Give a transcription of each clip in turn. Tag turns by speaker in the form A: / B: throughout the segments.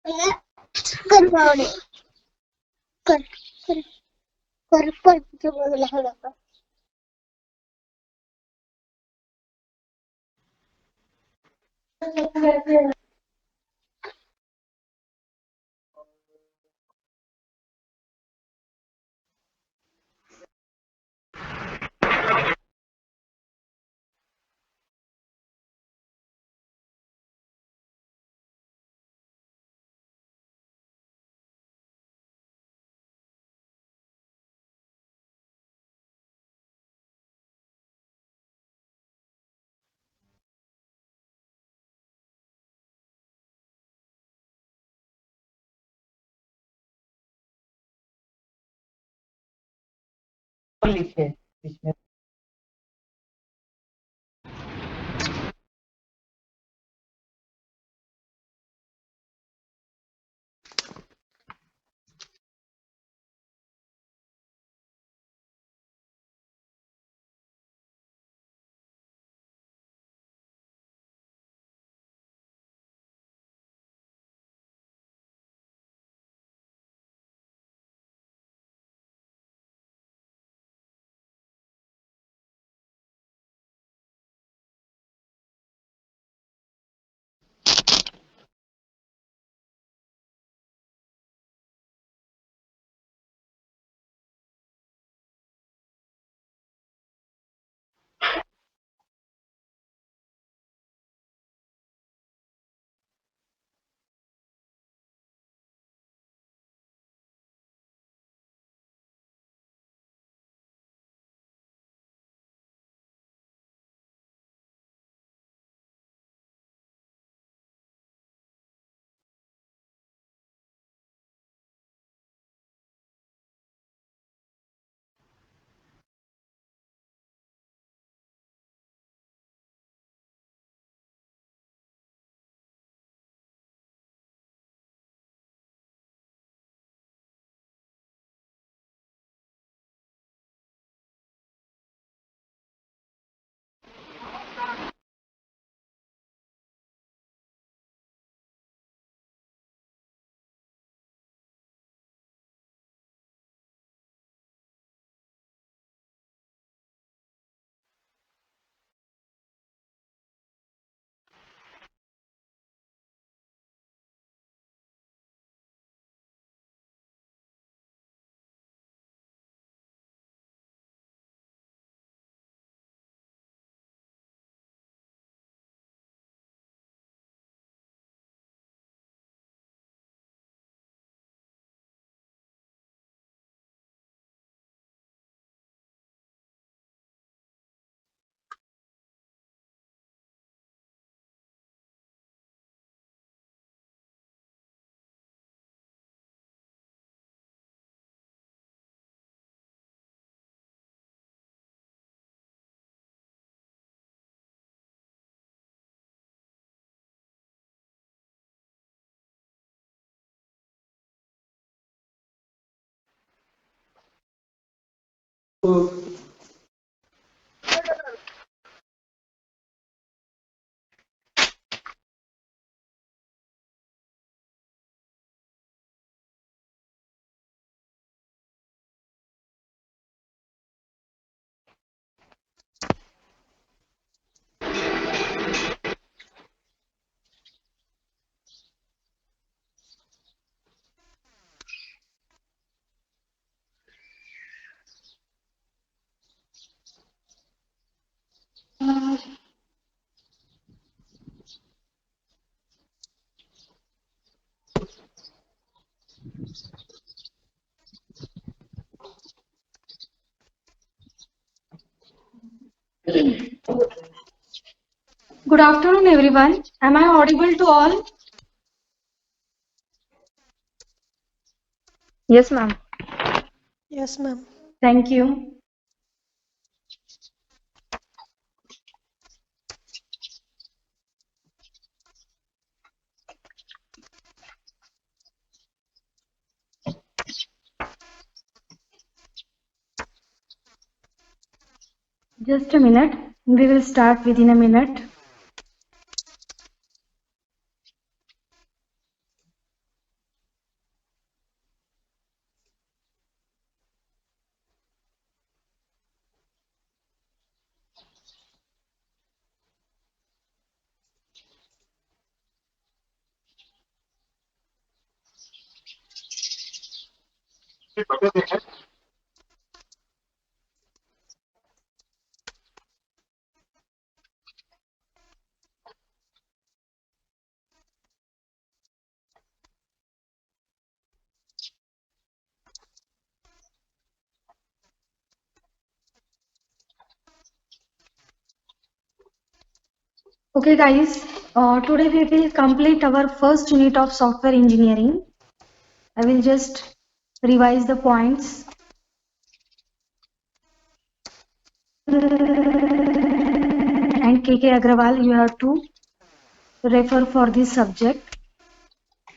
A: करवाने कर कर कर पर जो बोला है ना
B: लिखे इसमें
C: Good afternoon, everyone. Am I audible to all?
D: Yes, ma'am.
E: Yes, ma'am.
C: Thank you. Just a minute. We will start within a minute. Okay, guys, today we will complete our first unit of software engineering. I will just revise the points. And KK Agrawal, you have to refer for this subject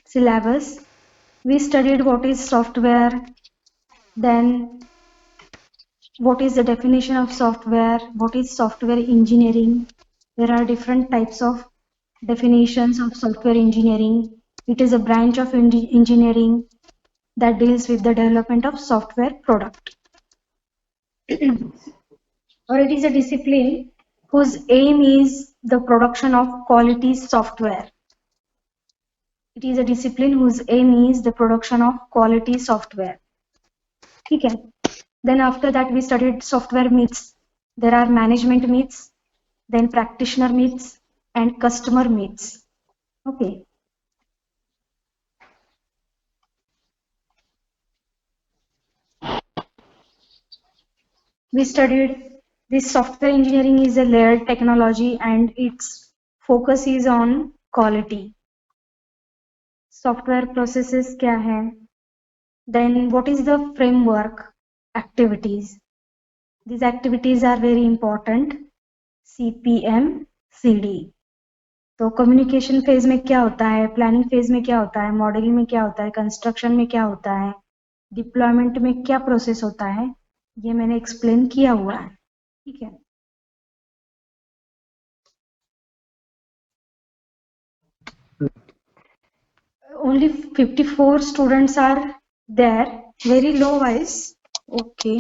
C: syllabus. We studied what is software, then what is the definition of software, what is software engineering. There are different types of definitions of software engineering. It is a branch of engineering that deals with the development of software product. Or it is a discipline whose aim is the production of quality software. It is a discipline whose aim is the production of quality software. Okay. Then after that we studied software myths. There are management myths, then practitioner myths and customer myths. Okay. We studied this software engineering is a layered technology and its focus is on quality. Software processes क्या है? Then what is the framework activities? These activities are very important. CPM, CD. तो communication phase में क्या होता है, planning phase में क्या होता है, मॉडलिंग में क्या होता है, कंस्ट्रक्शन में क्या होता है, डिप्लॉयमेंट में क्या प्रोसेस होता है, ये मैंने एक्सप्लेन किया हुआ है. ठीक है. Only 54 students are there. Very low voice. Okay.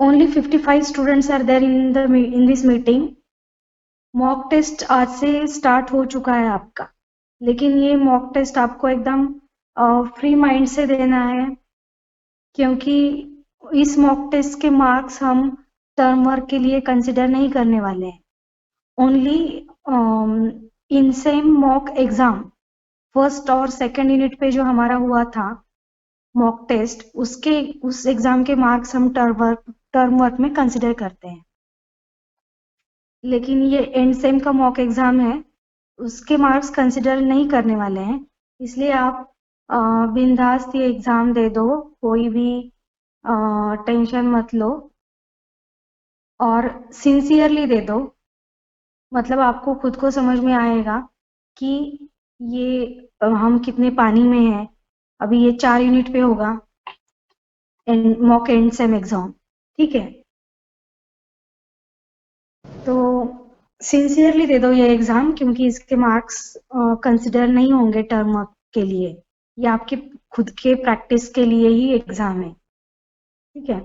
C: Only 55 students are there in this meeting. Mock test आज से स्टार्ट हो चुका है आपका, लेकिन ये मॉक टेस्ट आपको एकदम फ्री माइंड से देना है, क्योंकि इस मॉक टेस्ट के मार्क्स हम टर्म वर्क के लिए कंसिडर नहीं करने वाले हैं. Only in same mock exam first और सेकंड यूनिट पे जो हमारा हुआ था मॉक टेस्ट, उस एग्जाम के मार्क्स हम टर्म वर्क में कंसिडर करते हैं. लेकिन ये एंड सेम का मॉक एग्जाम है, उसके मार्क्स कंसिडर नहीं करने वाले हैं. इसलिए आप बिंदास ये एग्जाम दे दो, कोई भी टेंशन मत लो और सिंसियरली दे दो. मतलब आपको खुद को समझ में आएगा कि ये हम कितने पानी में हैं. अभी ये 4 यूनिट पे होगा मॉक एंड सेम एग्जाम. ठीक है, तो सिंसियरली दे दो ये एग्जाम, क्योंकि इसके मार्क्स कंसिडर नहीं होंगे टर्म के लिए. ये आपके खुद के प्रैक्टिस के लिए ही एग्जाम है. ठीक है.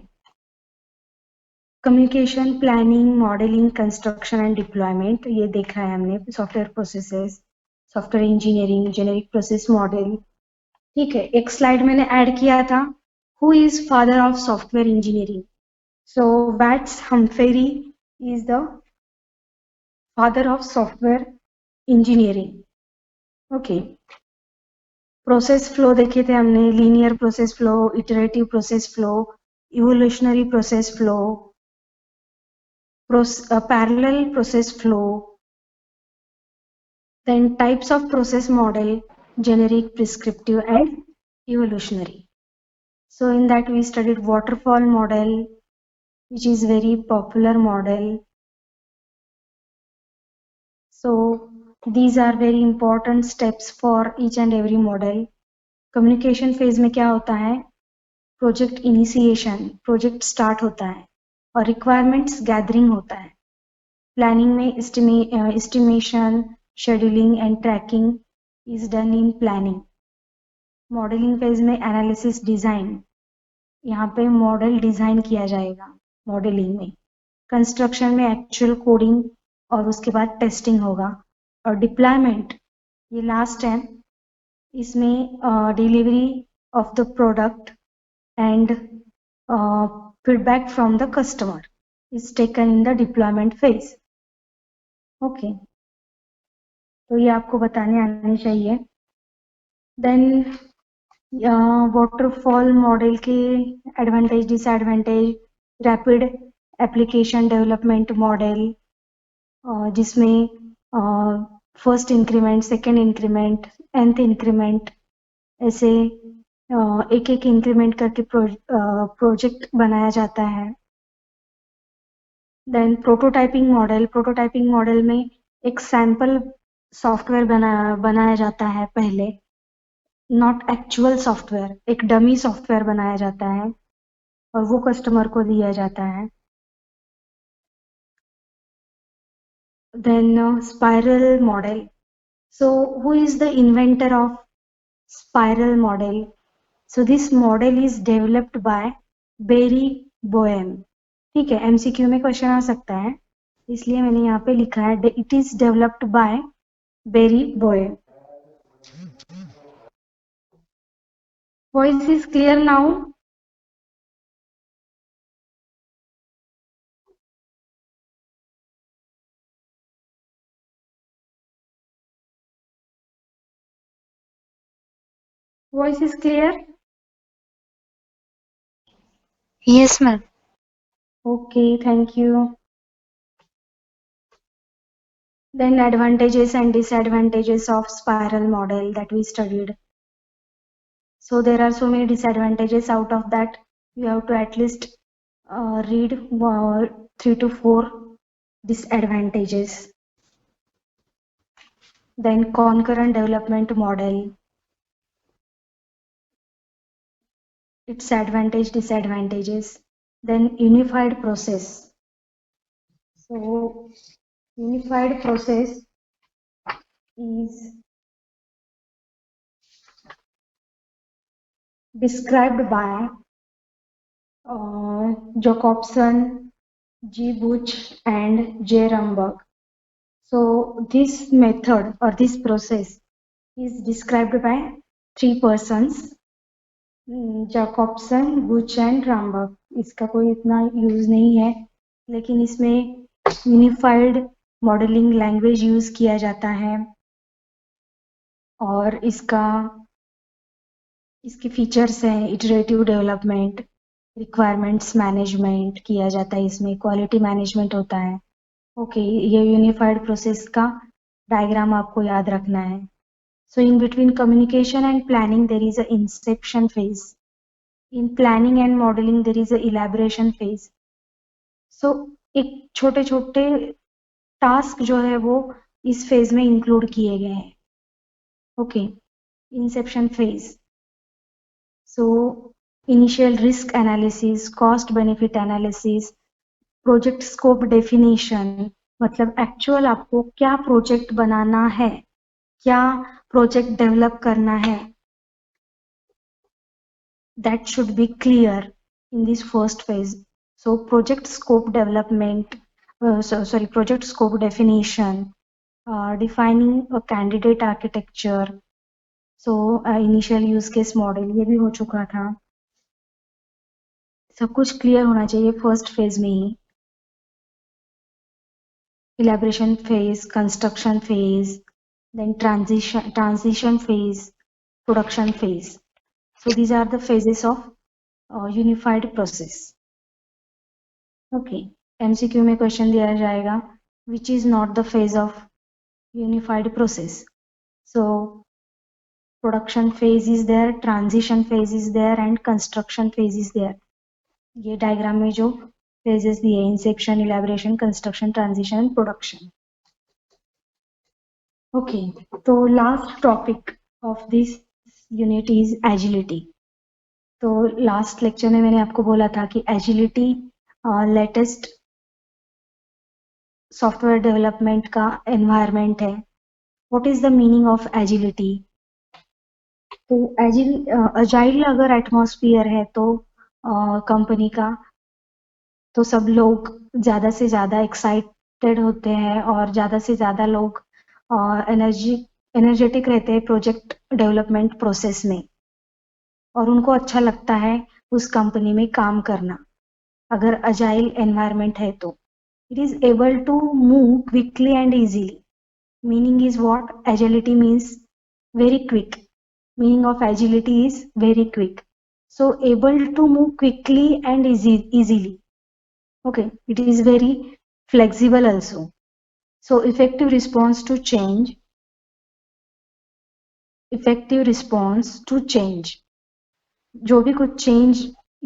C: Communication, planning, modelling, construction and deployment, ये देखा है हमने. Software processes, software engineering, generic process model. ठीक है. एक स्लाइड मैंने ऐड किया था, who is father of software engineering. So bats Humphry is the father of software engineering. Okay. Process flow देखे थे हमने, linear process flow, iterative process flow, evolutionary process flow, parallel process flow, then types of process model, generic, prescriptive and evolutionary. So in that we studied waterfall model, which is very popular model. So these are very important steps for each and every model. Communication phase में क्या होता है? Project initiation, project start होता है और requirements gathering होता है. Planning में estimation, scheduling and tracking is done in planning. Modeling phase में analysis design, यहाँ पे मॉडल डिजाइन किया जाएगा मॉडलिंग में. कंस्ट्रक्शन में एक्चुअल कोडिंग और उसके बाद टेस्टिंग होगा. और डिप्लॉयमेंट, ये लास्ट है. इसमें delivery of the product and feedback from the customer is taken in the deployment phase. Okay, तो ये आपको बताने आनी चाहिए. देन वाटरफॉल मॉडल के advantage disadvantage. Rapid application development model, जिसमें first increment, second increment, nth increment, ऐसे एक एक इंक्रीमेंट करके प्रोजेक्ट बनाया जाता है. देन प्रोटोटाइपिंग मॉडल में एक सैंपल सॉफ्टवेयर बनाया जाता है पहले, नॉट एक्चुअल सॉफ्टवेयर, एक डमी सॉफ्टवेयर बनाया जाता है और वो कस्टमर को दिया जाता है. Then spiral model. So who is the inventor of spiral model? So this model is developed by Barry Boehm. ठीक है, MCQ में क्वेश्चन आ सकता है, इसलिए मैंने यहाँ पे लिखा है it is developed by Barry Boehm. Voice is clear now? Voice is clear?
A: Yes, ma'am.
C: Okay, thank you. Then advantages and disadvantages of spiral model that we studied. So there are so many disadvantages. Out of that, you have to at least read 3 to 4 disadvantages. Then concurrent development model, its advantage, disadvantages. Then unified process. So unified process is described by Jacobson, G. Buch, and J. Rumberg. So this method or this process is described by 3 persons, Jacobson, Buch and Rumberg. इसका कोई इतना use नहीं है, लेकिन इसमें unified modelling language use किया जाता है और इसके फीचर्स हैं इटरेटिव डेवलपमेंट, रिक्वायरमेंट्स मैनेजमेंट किया जाता है, इसमें क्वालिटी मैनेजमेंट होता है. ओके, ये यूनिफाइड प्रोसेस का डायग्राम आपको याद रखना है. So in between communication and planning there is a inception phase. In planning and modeling there is a elaboration phase. So एक छोटे छोटे टास्क जो है वो इस फेज में इंक्लूड किए गए हैं. Okay, Inception phase. So initial risk analysis, cost benefit analysis, project scope definition, मतलब एक्चुअल आपको क्या प्रोजेक्ट बनाना है, क्या प्रोजेक्ट डेवलप करना है, that should be clear in this first phase. So project scope development, project scope definition, defining a candidate architecture. So initial use case model ये भी हो चुका था. सब कुछ क्लियर होना चाहिए फर्स्ट फेज में ही. elaboration phase, construction phase, then transition phase, production phase. So these are the phases of unified process. Okay, MCQ में क्वेश्चन दिया जाएगा which is not the phase of unified process. So production phase is there, transition phase is there and construction phase is there. ये diagram में जो phases दिए, inception, elaboration, construction, transition and production. Okay, तो last topic of this unit is agility. तो last lecture में मैंने आपको बोला था कि एजिलिटी लेटेस्ट सॉफ्टवेयर डेवलपमेंट का एनवायरनमेंट है. What is the meaning of agility? तो अजाइल अगर एटमॉस्फियर है तो कंपनी का, तो सब लोग ज़्यादा से ज़्यादा एक्साइटेड होते हैं और ज़्यादा से ज़्यादा लोग एनर्जी एनर्जेटिक रहते हैं प्रोजेक्ट डेवलपमेंट प्रोसेस में और उनको अच्छा लगता है उस कंपनी में काम करना अगर अजाइल एनवायरनमेंट है तो it is able to move quickly and easily meaning is what agility means very quick meaning of agility is very quick so able to move quickly and easily okay it is very flexible also so effective response to change जो भी कुछ change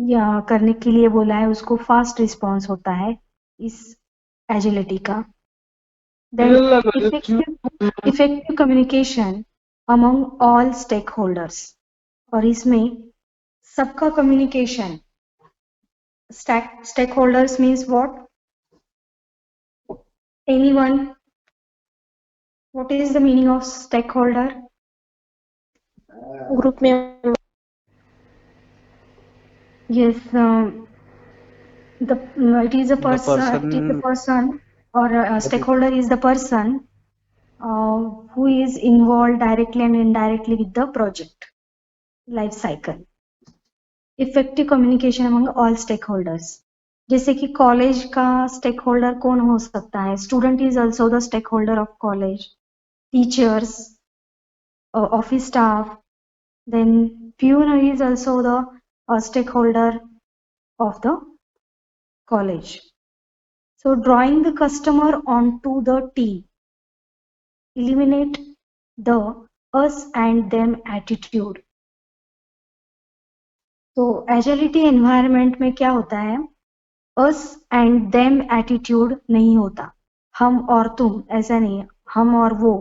C: या करने के लिए बोला है उसको फास्ट रिस्पॉन्स होता है इस एजिलिटी का then effective communication among all stakeholders और इसमें सबका communication stakeholders means what anyone what is the meaning of stakeholder
E: Group member.
C: yes it is a person or a stakeholder is the person who is involved directly and indirectly with the project life cycle effective communication among all stakeholders जैसे कि college का stake holder कौन हो सकता है student is also the stakeholder of college teachers office staff then peon is also the stakeholder of the college so drawing the customer onto the team eliminate the us and them attitude तो agility environment में क्या होता है us and them attitude नहीं होता हम और तुम ऐसा नहीं है हम और वो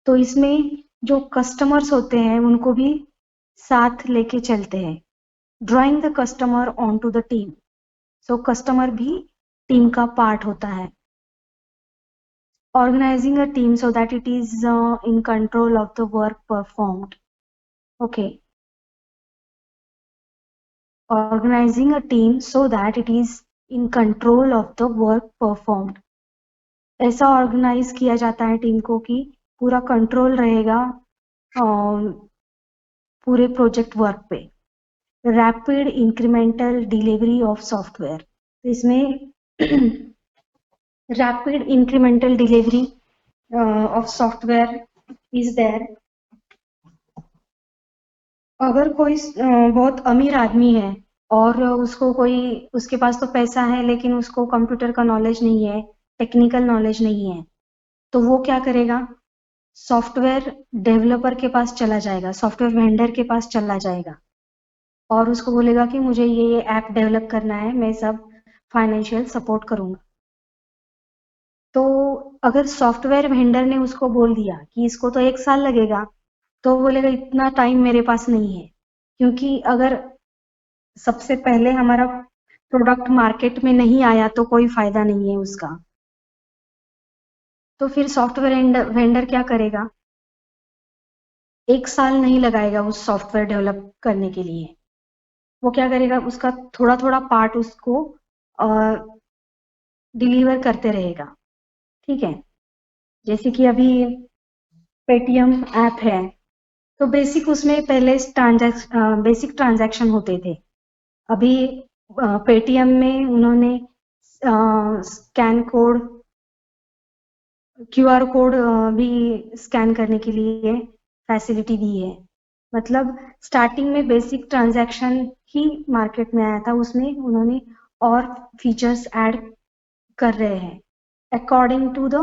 C: तो इसमें जो कस्टमर्स होते हैं उनको भी साथ लेके चलते हैं drawing the customer on to the team so customer भी टीम का पार्ट होता है organizing a team so that it is in control of the work performed okay organizing a team so that it is in control of the work performed ऐसा organise किया जाता है team को कि पूरा कंट्रोल रहेगा पूरे प्रोजेक्ट वर्क पे rapid incremental delivery of software इसमें rapid incremental delivery of software is there अगर कोई बहुत अमीर आदमी है और उसके पास तो पैसा है लेकिन उसको कंप्यूटर का नॉलेज नहीं है टेक्निकल नॉलेज नहीं है तो वो क्या करेगा सॉफ्टवेयर डेवलपर के पास चला जाएगा सॉफ्टवेयर वेंडर के पास चला जाएगा और उसको बोलेगा कि मुझे ये ऐप डेवलप करना है मैं सब फाइनेंशियल सपोर्ट करूंगा तो अगर सॉफ्टवेयर वेंडर ने उसको बोल दिया कि इसको तो 1 साल लगेगा तो बोलेगा इतना टाइम मेरे पास नहीं है क्योंकि अगर सबसे पहले हमारा प्रोडक्ट मार्केट में नहीं आया तो कोई फायदा नहीं है उसका तो फिर सॉफ्टवेयर वेंडर क्या करेगा 1 साल नहीं लगाएगा उस सॉफ्टवेयर डेवलप करने के लिए वो क्या करेगा उसका थोड़ा थोड़ा पार्ट उसको डिलीवर करते रहेगा ठीक है जैसे कि अभी पेटीएम ऐप है तो बेसिक उसमें पहले बेसिक ट्रांजैक्शन होते थे अभी पेटीएम में उन्होंने स्कैन कोड क्यूआर कोड भी स्कैन करने के लिए फैसिलिटी दी है मतलब स्टार्टिंग में बेसिक ट्रांजैक्शन ही मार्केट में आया था उसमें उन्होंने और फीचर्स ऐड कर रहे हैं according to the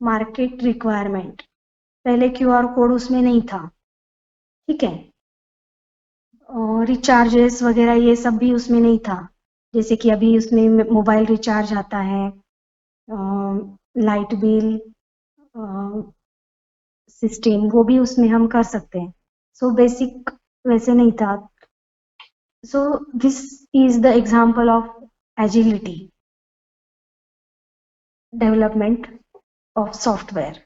C: market requirement पहले क्यूआर कोड उसमें नहीं था ठीक है रिचार्जेस वगैरह ये सब भी उसमें नहीं था जैसे कि अभी उसमें मोबाइल रिचार्ज आता है लाइट बिल सिस्टम वो भी उसमें हम कर सकते हैं सो बेसिक वैसे नहीं था so this is the example of agility development of software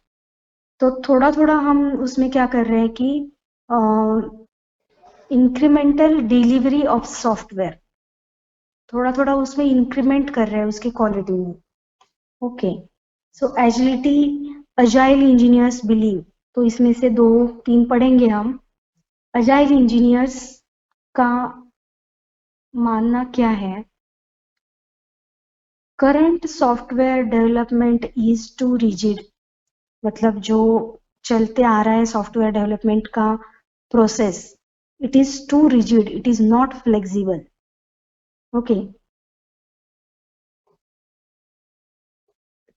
C: तो थोड़ा थोड़ा हम उसमें क्या कर रहे हैं कि इंक्रीमेंटल डिलीवरी ऑफ सॉफ्टवेयर थोड़ा थोड़ा उसमें इंक्रीमेंट कर रहे हैं उसकी क्वालिटी में okay so agility agile engineers believe तो इसमें से 2-3 पढ़ेंगे हम। अजाइल इंजीनियर्स का मानना क्या है? Current software development is too rigid, मतलब जो चलते आ रहा है सॉफ्टवेयर डेवलपमेंट का process, it is too rigid, it is not flexible. Okay,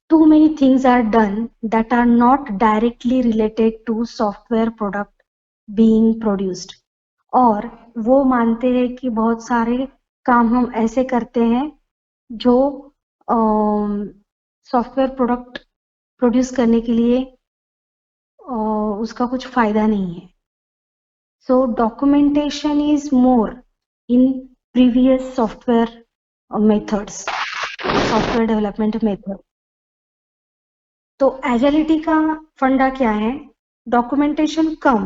C: too many things are done that are not directly related to software product being produced. और वो मानते हैं कि बहुत सारे काम हम ऐसे करते हैं जो सॉफ्टवेयर प्रोडक्ट प्रोड्यूस करने के लिए उसका कुछ फायदा नहीं है. So documentation is more in previous software methods, software development method. तो एजिलिटी का फंडा क्या है? डॉक्यूमेंटेशन कम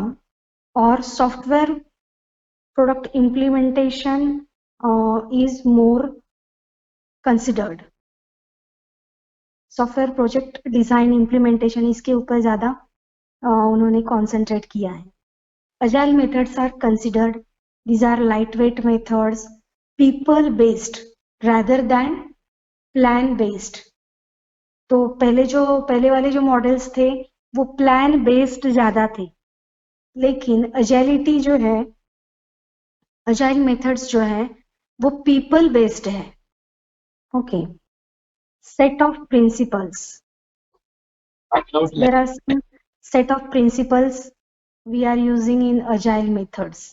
C: और software product implementation is more considered. Software project design implementation इसके ऊपर ज्यादा उन्होंने कॉन्सेंट्रेट किया है. Agile methods are considered, these are lightweight methods, people based rather than plan based. तो पहले वाले जो मॉडल्स थे वो प्लान बेस्ड ज्यादा थे, लेकिन अजाइलिटी जो है, अजाइल मेथड्स जो है वो पीपल बेस्ड है. Okay, set of principles, there are some set of principles we are using in agile methods.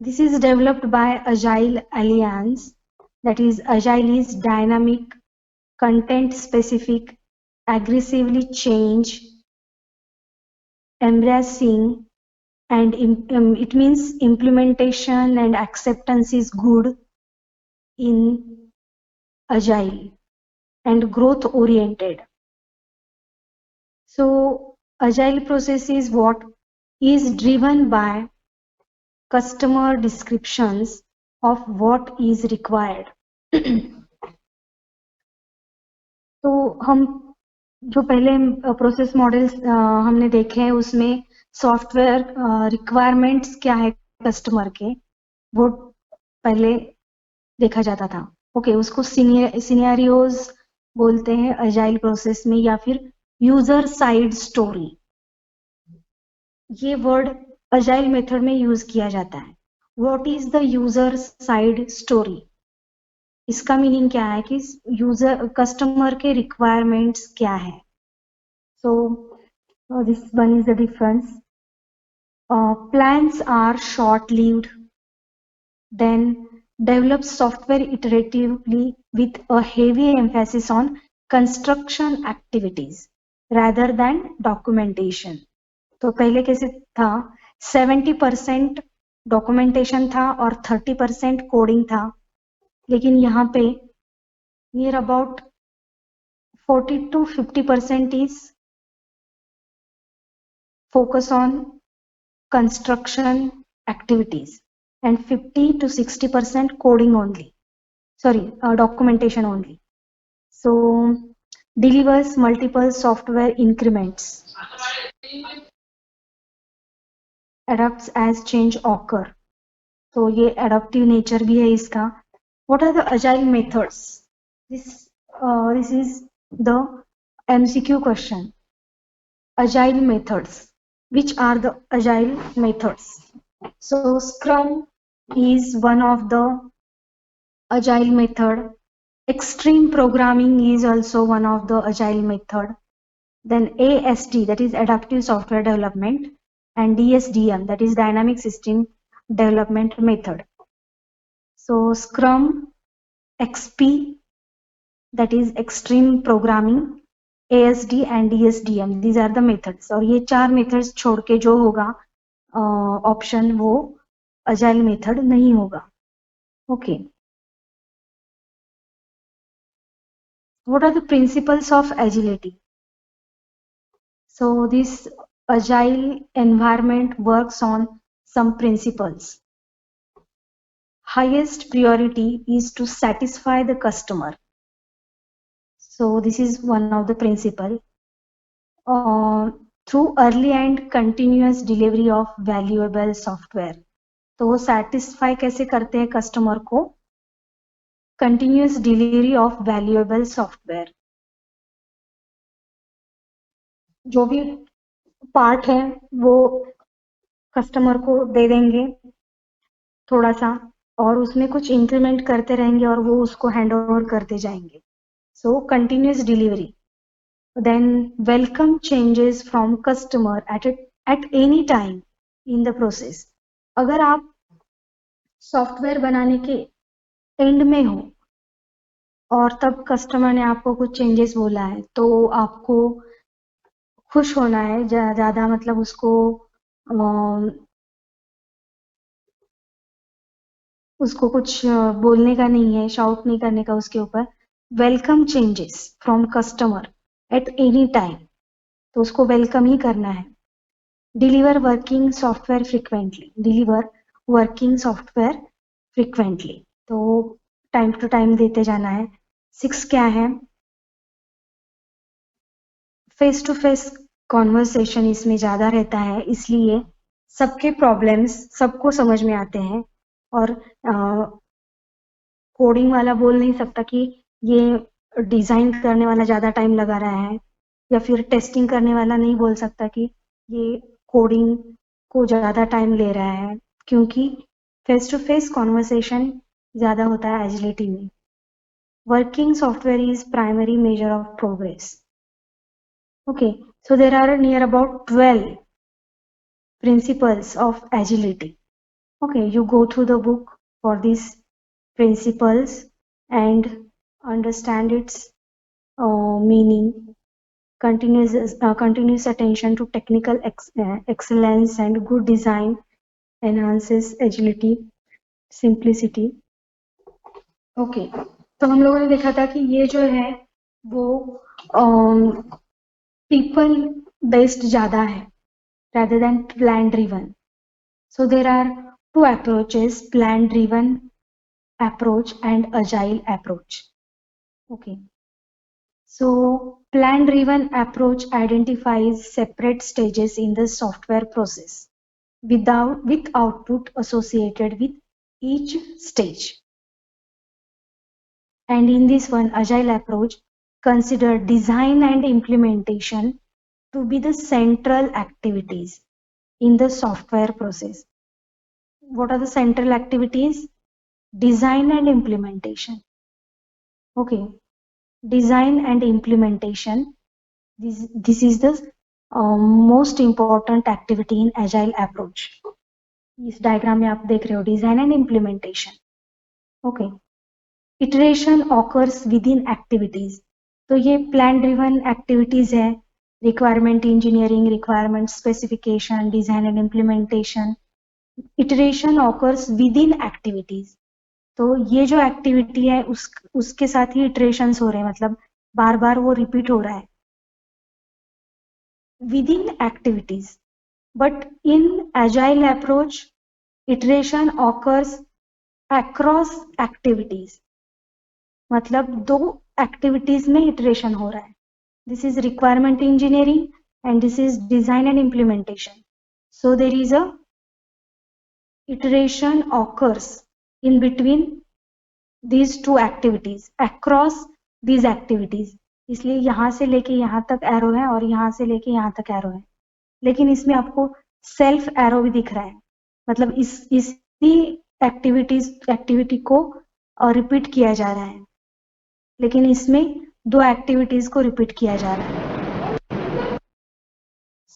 C: This is developed by Agile Alliance, that is agile is dynamic, content specific, aggressively change, embracing, and it means implementation and acceptance is good in agile and growth oriented. So agile process is what is driven by customer descriptions of what is required. तो हम जो पहले process models हमने देखे हैं उसमें software requirements क्या है कस्टमर के, वो पहले देखा जाता था. ओके, उसको सिनेरियोज बोलते हैं अजाइल प्रोसेस में, या फिर यूजर साइड स्टोरी. ये वर्ड अजाइल मेथड में यूज किया जाता है. What is the user side story? इसका मीनिंग क्या है कि यूजर कस्टमर के रिक्वायरमेंट्स क्या है. So this one is the difference. Plans are short lived, then develop software iteratively with a heavy emphasis on construction activities rather than documentation. तो पहले कैसे था, 70% डॉक्यूमेंटेशन था और 30% कोडिंग था, लेकिन यहाँ पे near about 40 to 50% is focus on construction activities and 50 to 60% coding only, sorry, documentation only. So delivers multiple software increments, adapts as change occur. तो ये adaptive nature भी है इसका. What are the agile methods? This is the MCQ question. Agile methods. Which are the agile methods? So Scrum is one of the agile method. Extreme programming is also one of the agile method. Then ASD, that is adaptive software development, and DSDM, that is dynamic system development method. So Scrum, XP, that is extreme programming, ASD and DSDM, these are the methods. और ये 4 methods छोड़ के जो होगा option वो agile method नहीं होगा. Okay. What are the principles of agility? So this agile environment works on some principles. Highest priority is to satisfy the customer. So this is one of the principle. Through early and continuous delivery of valuable software. तो वो satisfy कैसे करते हैं customer को? Continuous delivery of valuable software, जो भी part है वो कस्टमर को दे देंगे थोड़ा सा, और उसमें कुछ इंक्रीमेंट करते रहेंगे और वो उसको हैंड ओवर करते जाएंगे। So continuous delivery. Then welcome changes from customer at any time in the process. अगर आप सॉफ्टवेयर बनाने के एंड में हो और तब कस्टमर ने आपको कुछ चेंजेस बोला है, तो आपको खुश होना है ज्यादा, मतलब उसको कुछ बोलने का नहीं है, शाउट नहीं करने का उसके ऊपर। Welcome changes from customer at any time, तो उसको वेलकम ही करना है। Deliver working software frequently, deliver working software frequently, तो टाइम टू टाइम देते जाना है। 6 क्या है? फेस टू फेस कॉन्वर्सेशन इसमें ज्यादा रहता है, इसलिए सबके प्रॉब्लम्स सबको समझ में आते हैं, और कोडिंग वाला बोल नहीं सकता कि ये डिजाइन करने वाला ज्यादा टाइम लगा रहा है, या फिर टेस्टिंग करने वाला नहीं बोल सकता कि ये कोडिंग को ज्यादा टाइम ले रहा है, क्योंकि फेस टू फेस कॉन्वर्सेशन ज्यादा होता है एजिलिटी में। Working software is primary measure of progress. Okay, so there are near about 12 principles of agility. Okay, you go through the book for these principles and understand its meaning. Continuous attention to technical excellence and good design enhances agility, simplicity. Okay, तो हम लोगों ने देखा था कि ये जो है वो people based ज्यादा है rather than plan driven. So there are two approaches, plan driven approach and agile approach. Okay, so plan driven approach identifies separate stages in the software process with output associated with each stage. And in this one, agile approach consider design and implementation to be the central activities in the software process. What are the central activities? Design and implementation. Okay, design and implementation. This is the most important activity in agile approach. इस diagram में आप देख रहे हो design and implementation. Okay, iteration occurs with in activities. तो ये plan driven activities है, requirement engineering, requirement specification, design and implementation. Iteration occurs with in activities, तो ये जो एक्टिविटी है उसके साथ ही इटरेशंस हो रहे हैं, मतलब बार बार वो रिपीट हो रहा है with in activities. But in agile approach iteration occurs across activities, मतलब दो एक्टिविटीज में इटरेशन हो रहा है. This is requirement engineering and this is design and implementation. So there is a iteration occurs in between these two activities across these activities. इसलिए यहाँ से लेके यहाँ तक एरो है और यहाँ से लेके यहाँ तक एरो है, लेकिन इसमें आपको सेल्फ एरो भी दिख रहा है, मतलब इसी एक्टिविटी को रिपीट किया जा रहा है, लेकिन इसमें दो एक्टिविटीज को रिपीट किया जा रहा है.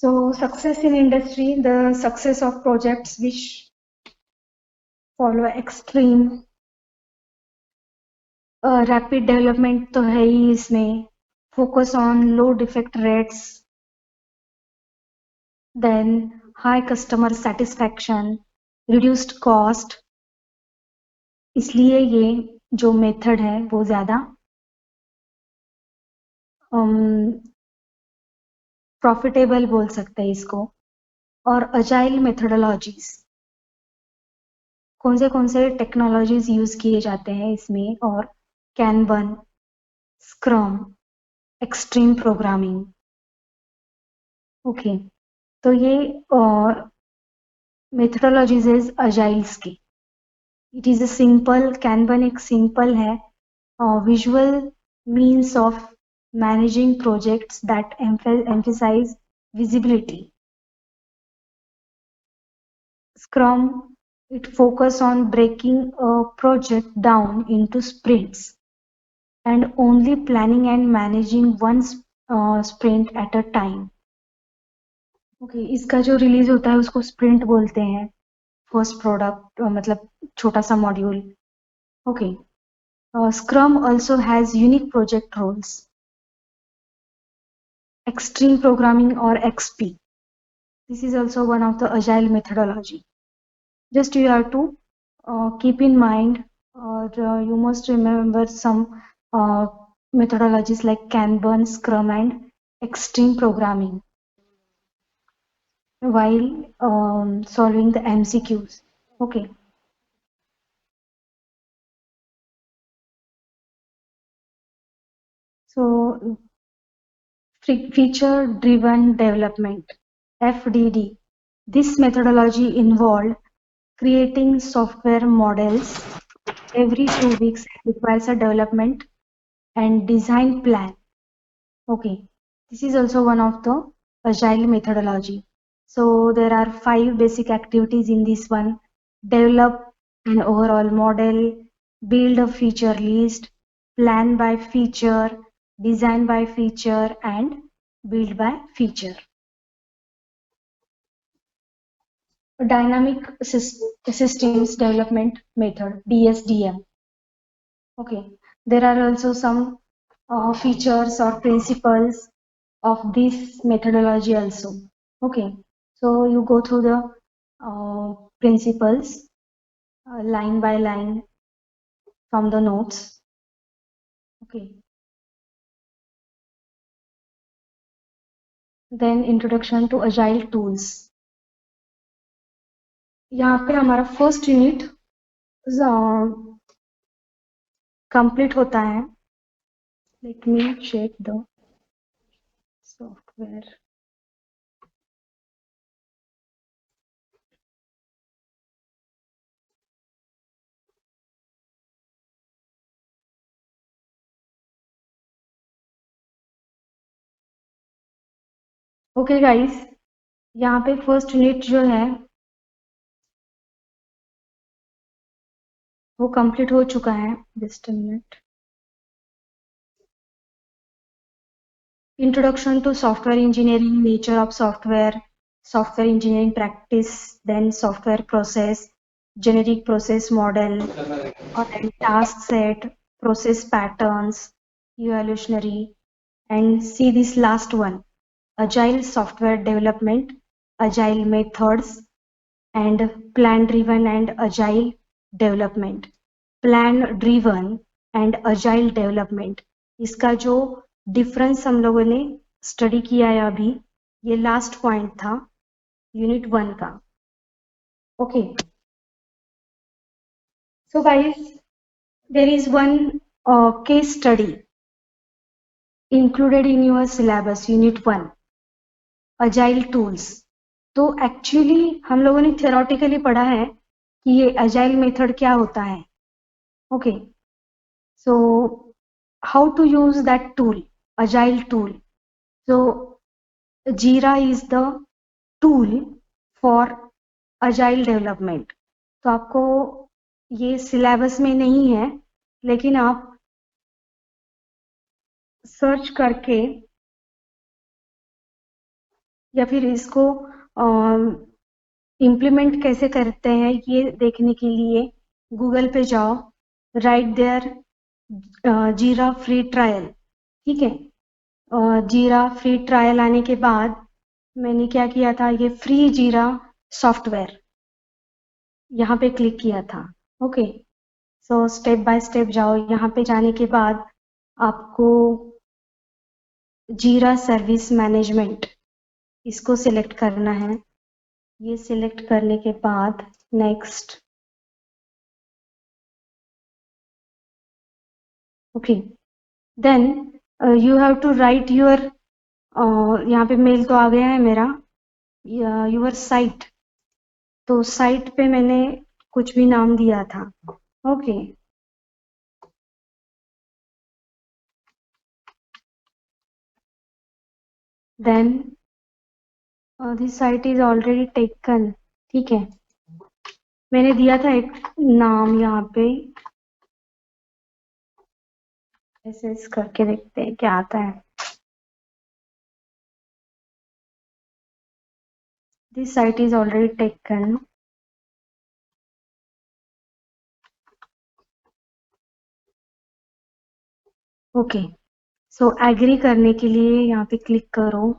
C: So success in industry, the success of projects which follow extreme rapid development तो है ही इसमें, focus on low defect rates, then high customer satisfaction, reduced cost. इसलिए ये जो मेथड है वो ज्यादा प्रॉफिटेबल बोल सकते हैं इसको. और अजाइल मेथोडोलॉजीज, कौन से टेक्नोलॉजीज यूज किए जाते हैं इसमें, और कैनबन, स्क्रम, एक्सट्रीम प्रोग्रामिंग. ओके, तो ये मेथडोलॉजीज इज अजाइल्स की. इट इज अ सिंपल, कैनबन एक सिंपल है visual means of managing projects that emphasize visibility. Scrum, it focus on breaking a project down into sprints and only planning and managing one sprint at a time. Okay, इसका जो release होता है उसको sprint बोलते हैं. First product मतलब छोटा सा module. Okay, scrum also has unique project roles. Extreme programming और XP, this is also one of the agile methodology. Just you have to keep in mind, or you must remember some methodologies like Kanban, Scrum, and extreme programming while solving the MCQs. Okay. So feature driven development, FDD. This methodology involved creating software models every 2 weeks, requires a development and design plan. Okay, this is also one of the agile methodology. So there are 5 basic activities in this one. Develop an overall model, build a feature list, plan by feature, design by feature, and build by feature. Dynamic systems development method, DSDM. Okay, there are also some features or principles of this methodology also. Okay, so you go through the principles line by line from the notes. Okay, then introduction to agile tools. यहाँ पे हमारा first unit complete होता है. Let me check the software. Okay guys, यहाँ पे first unit जो है वो कंप्लीट हो चुका है. Just a minute. Introduction to software engineering, nature of software engineering practice, then software process, generic process model, or then task set, process patterns, evolutionary, and see this last one, agile software development, agile methods, and plan driven and agile development. Plan driven and agile development, इसका जो difference हम लोगों ने study किया है अभी, ये last point था यूनिट 1 का. Okay, so guys, there is one case study included in your syllabus, unit 1, agile tools. तो एक्चुअली हम लोगों ने थियोरेटिकली पढ़ा है कि ये अजाइल मेथड क्या होता है. Okay, so how to use that tool, agile tool. So Jira is the tool for agile development. तो आपको ये सिलेबस में नहीं है, लेकिन आप सर्च करके या फिर इसको इम्प्लीमेंट कैसे करते हैं ये देखने के लिए गूगल पे जाओ, राइट देयर जीरा फ्री ट्रायल. ठीक है, जीरा फ्री ट्रायल आने के बाद मैंने क्या किया था, ये फ्री जीरा सॉफ्टवेयर यहाँ पे क्लिक किया था. Okay, so step by step जाओ. यहाँ पे जाने के बाद आपको जीरा सर्विस मैनेजमेंट इसको सिलेक्ट करना है. ये सिलेक्ट करने के बाद next. Okay, then you have to write your यहाँ पे मेल तो आ गया है मेरा, यूर साइट। तो साइट पे मैंने कुछ भी नाम दिया था। Okay, then this site is already taken. ठीक है, मैंने दिया था एक नाम यहाँ पे, ऐसे करके देखते हैं क्या आता है। This site is already taken. Okay, so agree करने के लिए यहाँ पे क्लिक करो।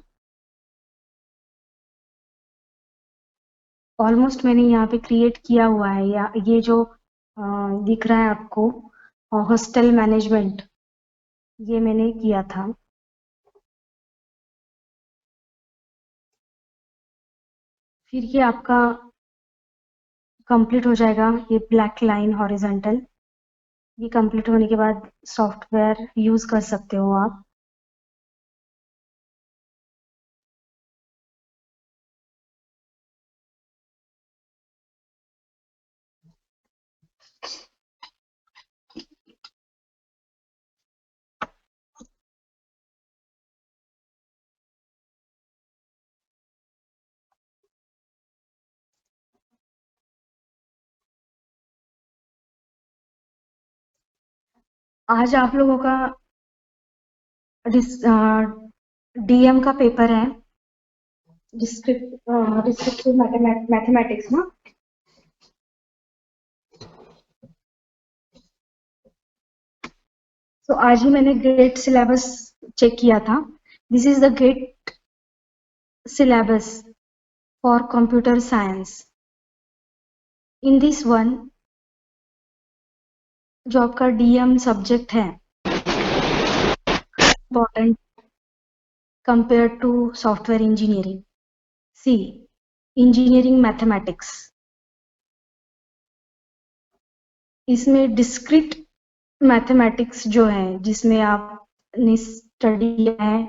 C: ऑलमोस्ट मैंने यहाँ पे क्रिएट किया हुआ है, या ये जो दिख रहा है आपको हॉस्टल मैनेजमेंट, ये मैंने किया था। फिर ये आपका कंप्लीट हो जाएगा, ये ब्लैक लाइन हॉरिजॉन्टल। ये कंप्लीट होने के बाद सॉफ्टवेयर यूज कर सकते हो आप। आज आप लोगों का डीएम का पेपर है, डिस्क्रिप्टिव मैथमेटिक्स ना। तो आज ही मैंने गेट सिलेबस चेक किया था। This is the GATE syllabus for computer science. In this one, जो आपका डीएम सब्जेक्ट है, important compare to software engineering. C, engineering mathematics, इसमें डिस्क्रीट मैथमेटिक्स जो है, जिसमें आपने स्टडी किया है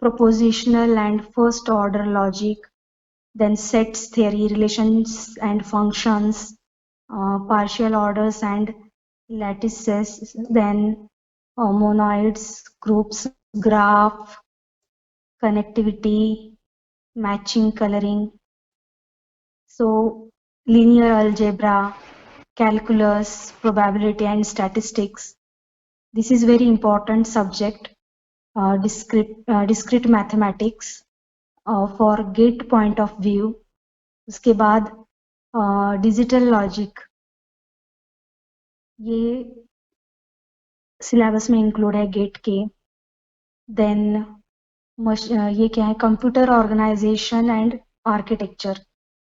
C: propositional and first order logic, then sets theory, relations and functions, partial orders and lattices, then monoids, groups, graph, connectivity, matching, coloring, so linear algebra, calculus, probability and statistics. This is very important subject, discrete mathematics for gate point of view. उसके बाद digital logic, ये syllabus में include है GATE के। Then ये क्या है, computer organisation and architecture,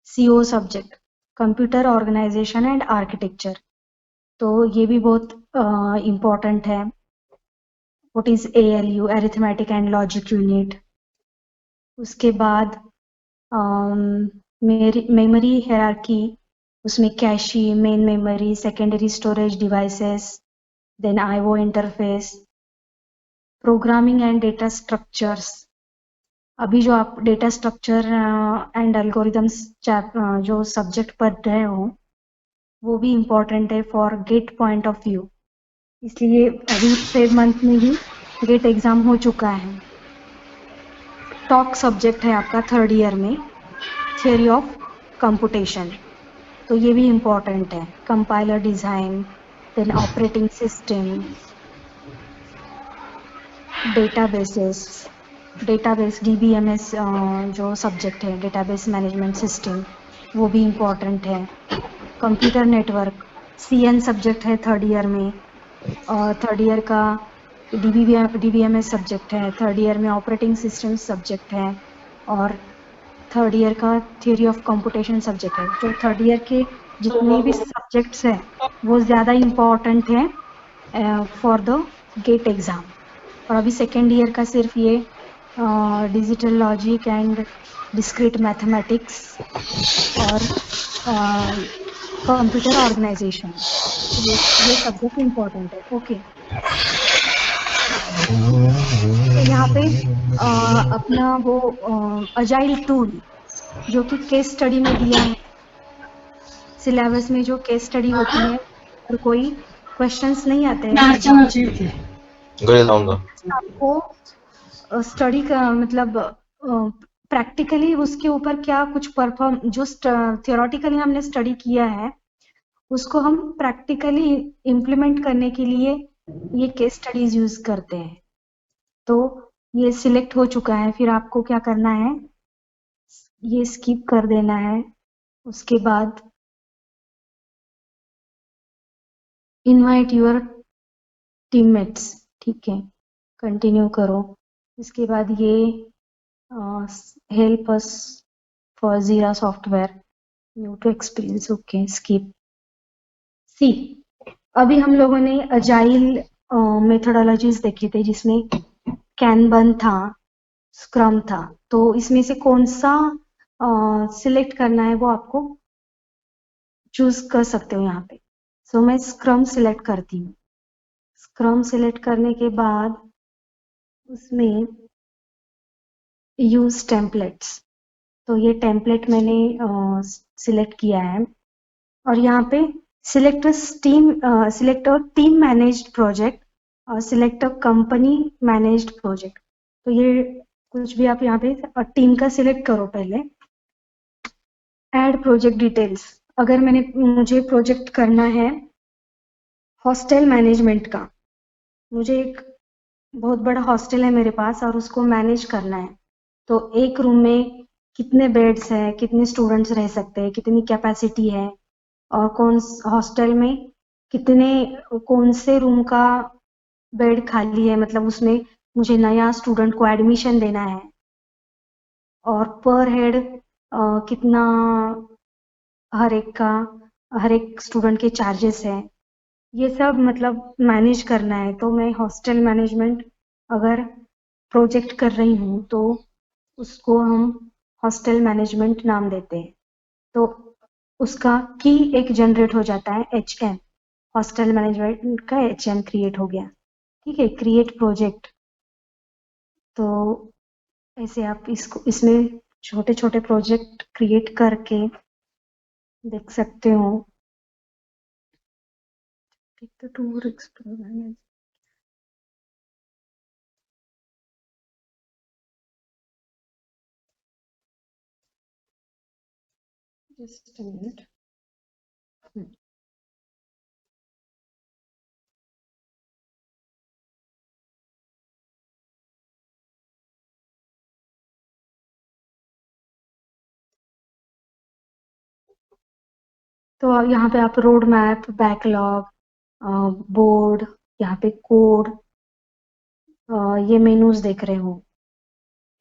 C: CO subject, computer organisation and architecture. तो ये भी बहुत इम्पोर्टेंट है। What is ALU, arithmetic and logic unit. उसके बाद मेमोरी हायरार्की, उसमें cache, main memory, secondary storage devices, then IO interface, programming and data structures. अभी जो आप डेटा स्ट्रक्चर एंड एल्गोरिदम्स जो सब्जेक्ट पढ़ रहे हो, वो भी इम्पोर्टेंट है for GATE point of view. इसलिए अभी फेब मंथ में ही गेट एग्जाम हो चुका है। टॉक सब्जेक्ट है आपका थर्ड ईयर में, थियोरी ऑफ कंप्यूटेशन, तो ये भी इम्पोर्टेंट है। Compiler design, then operating system, database DBMS जो सब्जेक्ट है, डेटाबेस मैनेजमेंट सिस्टम, वो भी इम्पोर्टेंट है। कंप्यूटर नेटवर्क, सीएन सब्जेक्ट है थर्ड ईयर में, और थर्ड ईयर का डीबीएमएस सब्जेक्ट है, थर्ड ईयर में ऑपरेटिंग सिस्टम सब्जेक्ट है, और थर्ड ईयर का थ्योरी ऑफ कंप्यूटेशन सब्जेक्ट है। जो थर्ड ईयर के जितने भी सब्जेक्ट्स हैं वो ज़्यादा इम्पोर्टेंट है फॉर द गेट एग्ज़ाम। और अभी सेकेंड ईयर का सिर्फ ये digital logic and discrete mathematics और कंप्यूटर ऑर्गेनाइजेशन, ये सब्जेक्ट इम्पोर्टेंट है। ओके, यहाँ पे अपना वो अजाइल टूल जो कि केस स्टडी में दिया है, सिलेबस में जो केस स्टडी होती है और कोई क्वेश्चंस नहीं आते हैं एग्जाम आपको स्टडी का मतलब प्रैक्टिकली उसके ऊपर क्या कुछ परफॉर्म जो थियोरेटिकली हमने स्टडी किया है उसको हम प्रैक्टिकली इम्प्लीमेंट करने के लिए ये केस स्टडीज यूज करते हैं। तो ये सिलेक्ट हो चुका है, फिर आपको क्या करना है, ये स्किप कर देना है। उसके बाद इनवाइट यूर टीममेट्स, ठीक है, कंटिन्यू करो। इसके बाद ये help us for Jira software new to experience, okay skip. See, अभी हम लोगों ने अजाइल मेथोडोलॉजीज देखे थे जिसमें कैनबन था, स्क्रम था, तो इसमें से कौन सा सिलेक्ट करना है वो आपको चूज कर सकते हो यहाँ पे। सो मैं स्क्रम सिलेक्ट करती हूँ। स्क्रम सिलेक्ट करने के बाद उसमें यूज टेम्पलेट्स, तो ये टेम्पलेट मैंने सिलेक्ट किया है और यहाँ पे select a team managed project और select a company managed project. तो ये कुछ भी आप यहाँ पे टीम का सिलेक्ट करो पहले। ऐड प्रोजेक्ट डिटेल्स, अगर मुझे प्रोजेक्ट करना है हॉस्टल मैनेजमेंट का, मुझे एक बहुत बड़ा हॉस्टल है मेरे पास और उसको मैनेज करना है, तो एक रूम में कितने बेड्स हैं, कितने स्टूडेंट्स रह सकते हैं, कितनी कैपेसिटी है और हॉस्टल में कौन से रूम का बेड खाली है, मतलब उसमें मुझे नया स्टूडेंट को एडमिशन देना है और पर हेड कितना हर एक स्टूडेंट के चार्जेस हैं, ये सब मतलब मैनेज करना है। तो मैं हॉस्टल मैनेजमेंट अगर प्रोजेक्ट कर रही हूँ तो उसको हम हॉस्टल मैनेजमेंट नाम देते हैं। तो उसका की एक जनरेट हो जाता है HM, हॉस्टल मैनेजमेंट का HM क्रिएट हो गया, ठीक है, क्रिएट प्रोजेक्ट। तो ऐसे आप इसमें छोटे छोटे प्रोजेक्ट क्रिएट करके देख सकते हो। Tour experiment, just a minute. तो यहाँ पे आप रोड मैप, बैकलॉग, बोर्ड, यहाँ पे कोड, ये मेनूज देख रहे हो,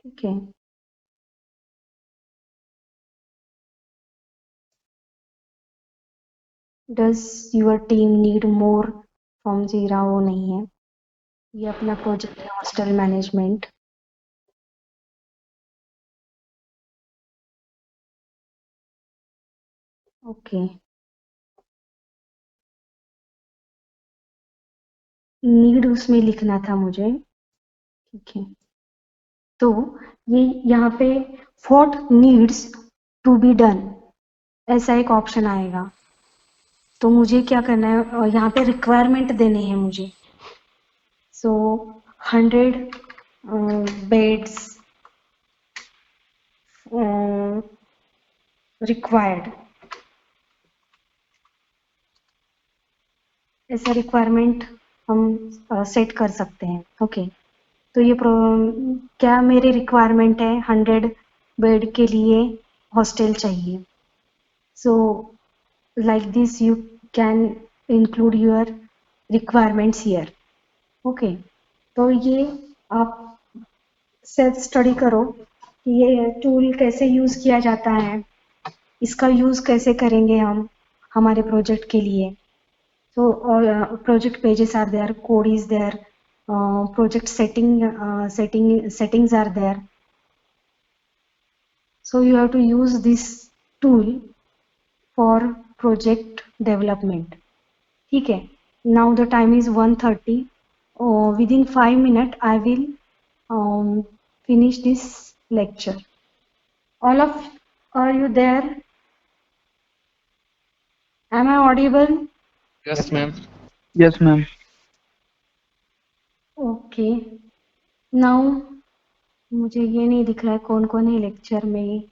C: ठीक है। Does your team need more from Jira, वो नहीं है, ये अपना प्रोजेक्ट है हॉस्टल मैनेजमेंट। ओके, नीड उसमें लिखना था मुझे, ठीक है। तो ये यहाँ पे what needs to be done, ऐसा एक ऑप्शन आएगा। तो मुझे क्या करना है, यहाँ पे रिक्वायरमेंट देने हैं मुझे। सो 100 बेड्स रिक्वायर्ड, ऐसा रिक्वायरमेंट हम सेट कर सकते हैं, ओके। तो ये क्या मेरी रिक्वायरमेंट है, 100 बेड के लिए हॉस्टल चाहिए। सो like this you can include your requirements here, okay। तो ये आप सेल्फ स्टडी करो कि ये टूल कैसे यूज किया जाता है, इसका यूज कैसे करेंगे हम हमारे प्रोजेक्ट के लिए। so project pages are there, code is there, project settings are there, so you have to use this tool for project development, ठीक है। Now the time is 1:30 within 5 minutes, I will finish this lecture. All of are you there? Am I audible?
D: Yes, ma'am.
F: Yes, ma'am.
C: Okay. Now मुझे ये नहीं दिख रहा है कौन कौन है लेक्चर में.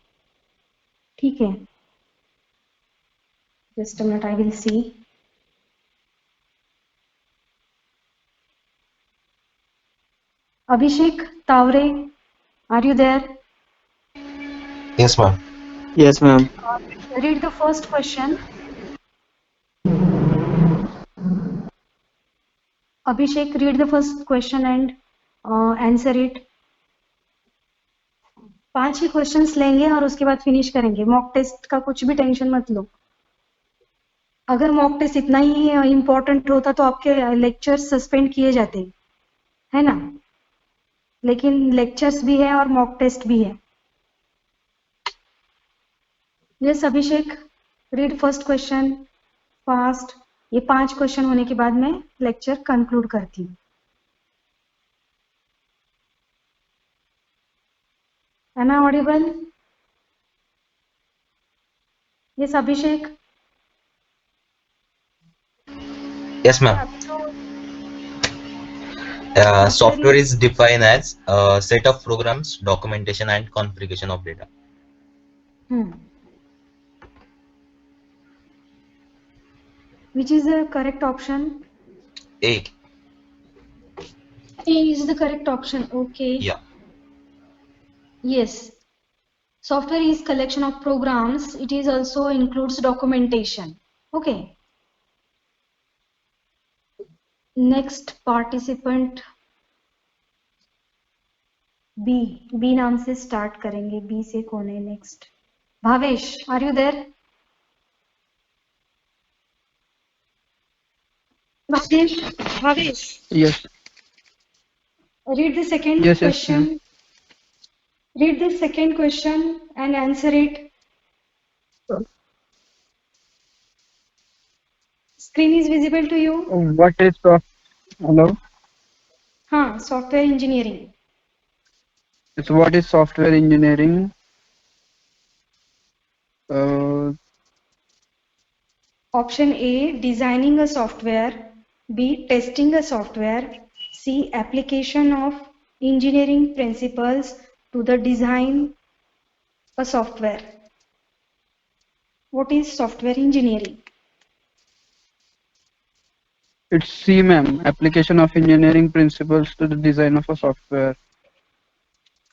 C: ठीक है. Just a minute, I will see. Abhishek Tavre, are you there?
D: Yes, ma'am.
F: Yes, ma'am.
C: Read the first question. Abhishek, read the first question and answer it. 5 he questions लेंगे और उसके बाद फिनिश करेंगे. Mock test का कुछ भी tension मत लो. अगर मॉक टेस्ट इतना ही इम्पोर्टेंट होता तो आपके लेक्चर सस्पेंड किए जाते, है ना. लेकिन लेक्चर्स भी है और मॉक टेस्ट भी है. यस अभिषेक, रीड फर्स्ट क्वेश्चन फास्ट. ये 5 क्वेश्चन होने के बाद मैं लेक्चर कंक्लूड करती हूँ. Am I audible? Yes, Abhishek.
D: Yes, ma'am. Software is defined as a set of programs, documentation, and configuration of data.
C: Which is the correct option?
D: A.
C: A is the correct option. Okay.
D: Yeah.
C: Yes. Software is collection of programs. It is also includes documentation. Okay. Next participant B. B नाम से start करेंगे. B से कौन है next? Bhavesh, are you there? Bhavesh.
F: Yes.
C: Read the second
F: Yes,
C: question.
F: ma'am.
C: Read the second question and answer it. Screen is visible to you?
F: What is hello?
C: Software engineering.
F: So what is software engineering?
C: Option A, designing a software. B, testing a software. C, application of engineering principles to the design a software. What is software engineering?
F: It's C, ma'am. Application of engineering principles to the design of a software.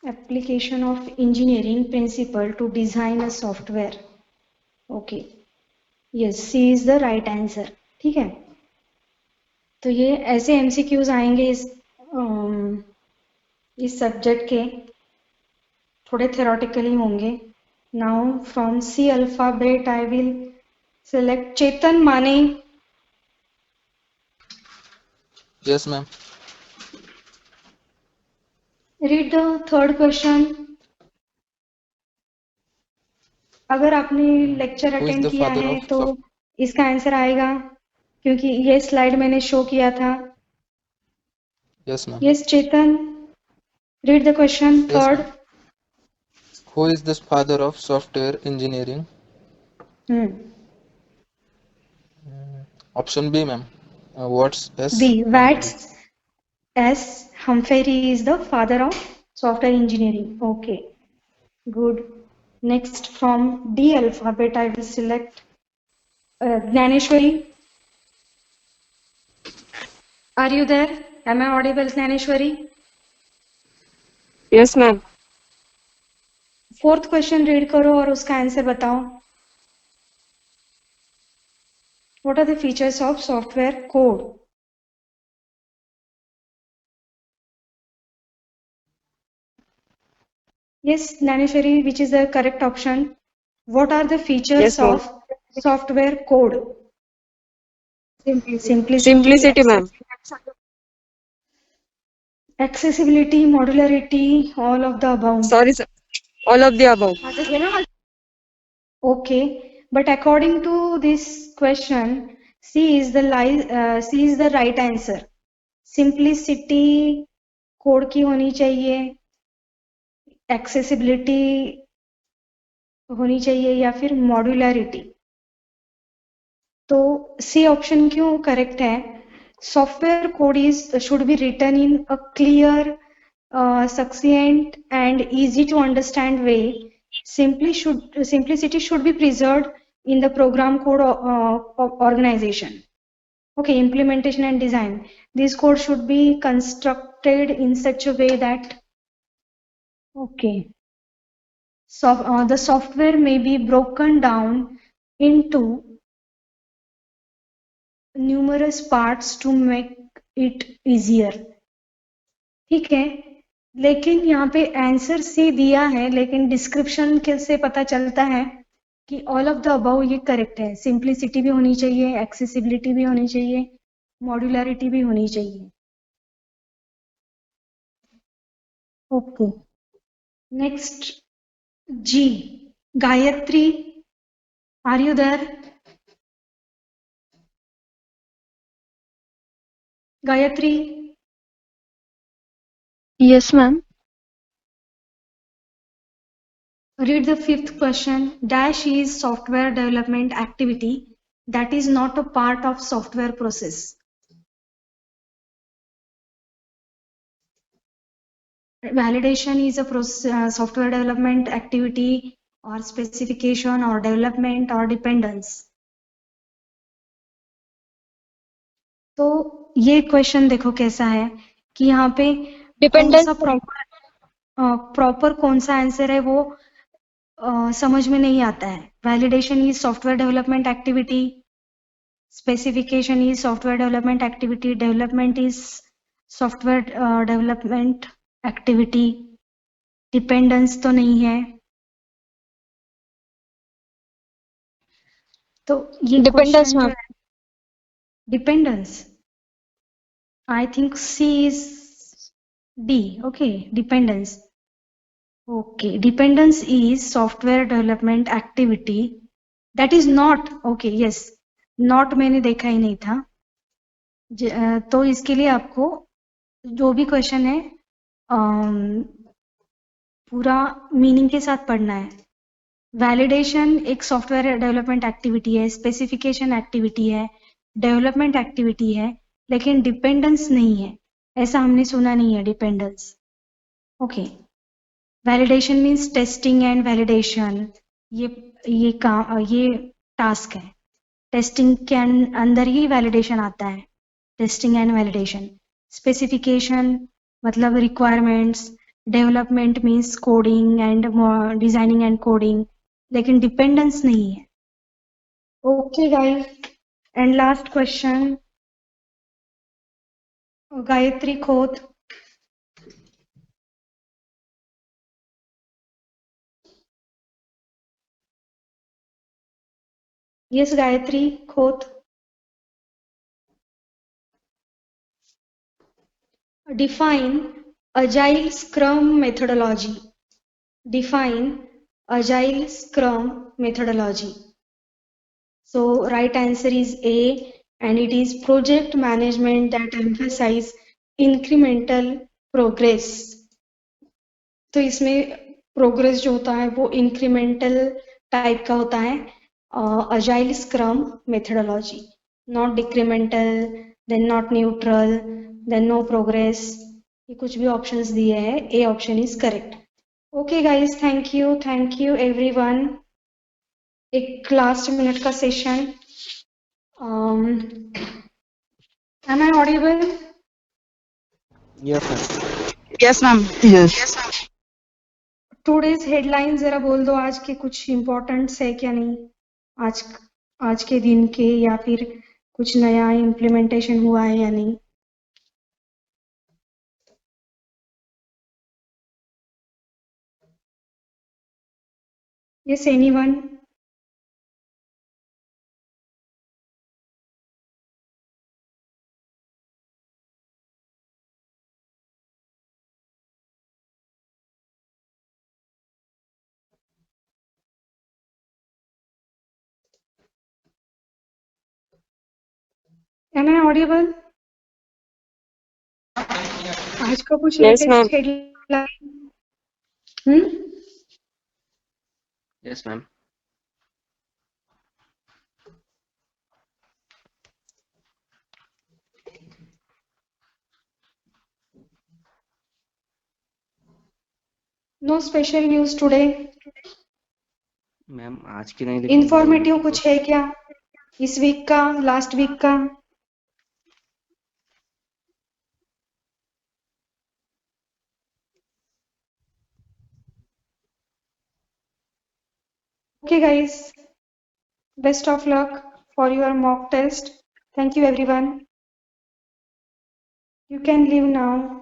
C: Application of engineering principle to design a software. Okay. Yes, C is the right answer. ठीक है. तो ये ऐसे MCQs आएंगे इस subject के, थोड़े theoretically होंगे. Now from C alphabet I will select Chetan Mane.
G: Yes, ma'am.
C: Read the third question. अगर आपने lecture
G: Who is
C: attend
G: the
C: किया
G: father
C: है
G: of
C: तो इसका आंसर आएगा, क्योंकि ये स्लाइड मैंने शो किया था.
G: Yes, ma'am.
C: Yes, Chetan. Read the question.
G: Yes,
C: Third.
G: ma'am. Who is this father of software engineering? Option B, ma'am. What's S?
C: B. Watts. S. Humphrey is the father of software engineering. Okay. Good. Next from D alphabet I will select Gnaneshwari. Are you there? Am I audible, Gnaneshwari?
H: Yes, ma'am.
C: Fourth question read करो और उसका answer बताओ. What are the features of software code? Yes, Gnaneshwari, which is the correct option? What are the features
H: Yes, ma'am.
C: of software code?
H: Simplicity, ma'am.
C: Accessibility, modularity, all of the above.
H: Sorry, sir. All of the above.
C: Okay, but according to this question, C is the right answer. Simplicity code की होनी चाहिए, accessibility होनी चाहिए, या फिर modularity. तो C option क्यों correct है? Software code is should be written in a clear, succinct and easy to understand way. Simplicity should be preserved in the program code organization. Okay, implementation and design. This code should be constructed in such a way that, okay, so the software may be broken down into numerous parts to make it easier. ठीक है, लेकिन यहाँ पे answer C दिया है, लेकिन description के से पता चलता है कि ऑल ऑफ द अबव ये करेक्ट है। सिंप्लिसिटी भी होनी चाहिए, एक्सेसिबिलिटी भी होनी चाहिए, मॉड्यूलरिटी भी होनी चाहिए। Okay, next ji, Gayatri, are you there? Gayatri,
I: Yes, ma'am.
C: read the fifth question. Dash is software development activity that is not a part of software process. Validation is a software development activity or specification or development or dependence. तो ये question देखो कैसा है कि यहाँ पे
I: Dependent.
C: Proper कौन सा आंसर है वो समझ में नहीं आता है। Validation is software development activity, specification is software development activity, development is software development activity, dependence तो नहीं है। तो ये
I: Dependence, ma'am.
C: Dependence, I think C is D. Okay, dependence. Okay, dependence is software development activity that is not, okay, yes, not मैंने देखा ही नहीं था। तो इसके लिए आपको जो भी क्वेश्चन है पूरा मीनिंग के साथ पढ़ना है। वैलिडेशन एक सॉफ्टवेयर डेवलपमेंट एक्टिविटी है, स्पेसिफिकेशन एक्टिविटी है, डेवलपमेंट एक्टिविटी है, लेकिन डिपेंडेंस नहीं है, ऐसा हमने सुना नहीं है dependence. Okay, validation means testing and validation, ये टास्क है। टेस्टिंग के अंदर ही वैलिडेशन आता है, टेस्टिंग एंड वैलिडेशन। स्पेसिफिकेशन मतलब requirements, development means coding and designing and coding, लेकिन डिपेंडेंस नहीं है। Okay guys, and last question, Gayatri Khot. Yes, Gayatri Khoth. Define Agile Scrum methodology. Define Agile Scrum methodology. So right answer is A, and it is project management that emphasize incremental progress. तो इसमें progress जो होता है वो incremental type का होता है। Agile Scrum methodology, not decremental, then not neutral, then no progress, ये कुछ भी ऑप्शंस दिए हैं, A option is correct. Okay guys, thank you everyone. एक लास्ट मिनट का session. Am I audible?
G: Yes, ma'am.
J: Yes, ma'am.
F: Yes.
C: Today's headline जरा बोल दो, आज के कुछ इम्पोर्टेंट्स है क्या नहीं, आज के दिन के, या फिर कुछ नया इम्प्लीमेंटेशन हुआ है या नहीं। Yes, anyone? Am I audible? आज का कुछ
H: Yes, ma'am.
C: Latest headline?
J: Yes, ma'am.
C: No special news today.
J: Ma'am आज की नहीं, लेकिन
C: इंफॉर्मेटिव कुछ है क्या इस वीक का, लास्ट वीक का? Okay guys, best of luck for your mock test. Thank you everyone. You can leave now.